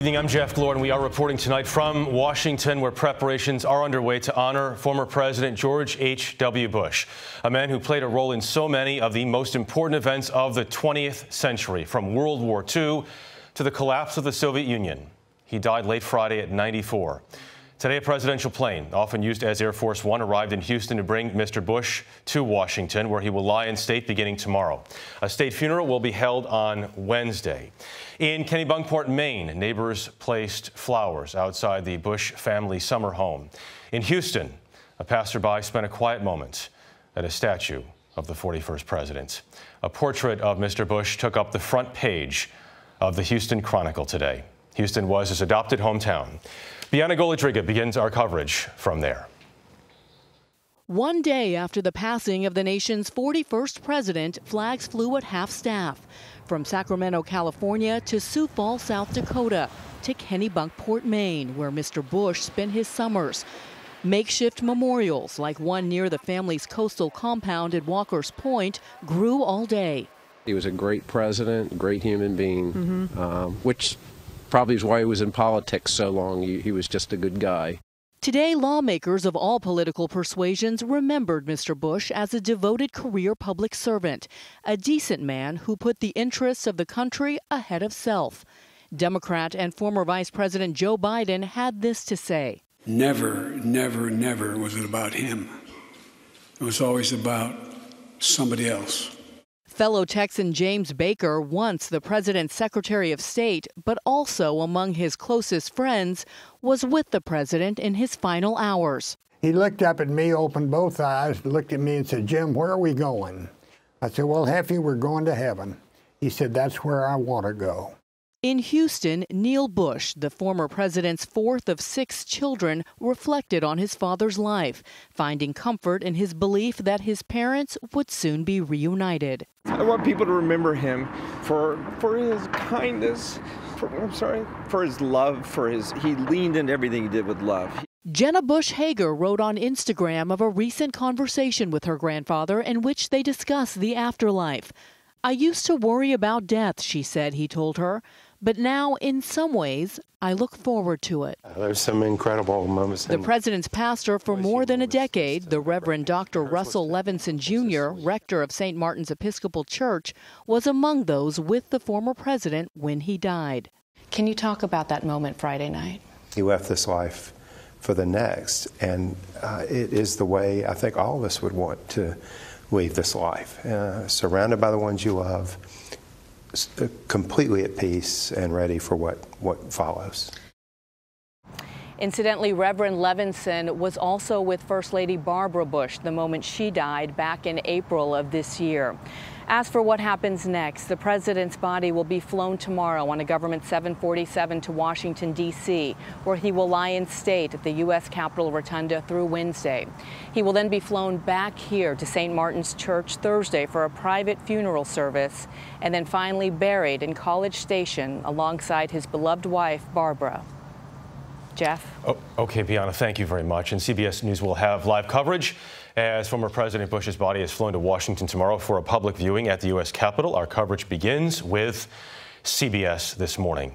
Evening, I'm Jeff Glore, and we are reporting tonight from Washington, where preparations are underway to honor former President George H.W. Bush, a man who played a role in so many of the most important events of the 20th century, from World War II to the collapse of the Soviet Union. He died late Friday at 94. Today, a presidential plane, often used as Air Force One, arrived in Houston to bring Mr. Bush to Washington, where he will lie in state beginning tomorrow. A state funeral will be held on Wednesday. In Kennebunkport, Maine, neighbors placed flowers outside the Bush family summer home. In Houston, a passerby spent a quiet moment at a statue of the 41st president. A portrait of Mr. Bush took up the front page of the Houston Chronicle today. Houston was his adopted hometown. Bianna Golodryga begins our coverage from there. One day after the passing of the nation's 41st president, flags flew at half-staff. From Sacramento, California to Sioux Falls, South Dakota, to Kennebunkport, Maine, where Mr. Bush spent his summers. Makeshift memorials, like one near the family's coastal compound at Walker's Point, grew all day. He was a great president, great human being, which probably is why he was in politics so long. He was just a good guy. Today, lawmakers of all political persuasions remembered Mr. Bush as a devoted career public servant, a decent man who put the interests of the country ahead of self. Democrat and former Vice President Joe Biden had this to say. Never, never, never was it about him. It was always about somebody else. Fellow Texan James Baker, once the president's Secretary of State, but also among his closest friends, was with the president in his final hours. He looked up at me, opened both eyes, looked at me and said, "Jim, where are we going?" I said, "Well, Heffy, we're going to heaven." He said, "That's where I want to go." In Houston, Neil Bush, the former president's fourth of 6 children, reflected on his father's life, finding comfort in his belief that his parents would soon be reunited. I want people to remember him for his kindness, for his love, he leaned into everything he did with love. Jenna Bush Hager wrote on Instagram of a recent conversation with her grandfather in which they discussed the afterlife. "I used to worry about death," she said he told her, "but now, in some ways, I look forward to it." There's some incredible moments. The president's pastor for more than a decade, the Reverend Dr. Russell Levinson Jr., rector of St. Martin's Episcopal Church, was among those with the former president when he died. Can you talk about that moment Friday night? He left this life for the next, and it is the way I think all of us would want to leave this life, surrounded by the ones you love, completely at peace and ready for what follows. Incidentally, Reverend Levinson was also with First Lady Barbara Bush the moment she died back in April of this year. As for what happens next, the president's body will be flown tomorrow on a government 747 to Washington, D.C., where he will lie in state at the U.S. Capitol Rotunda through Wednesday. He will then be flown back here to St. Martin's Church Thursday for a private funeral service, and then finally buried in College Station alongside his beloved wife, Barbara. Jeff? Oh, okay, Bianna, thank you very much. And CBS News will have live coverage as former President Bush's body is flown to Washington tomorrow for a public viewing at the U.S. Capitol. Our coverage begins with CBS This Morning.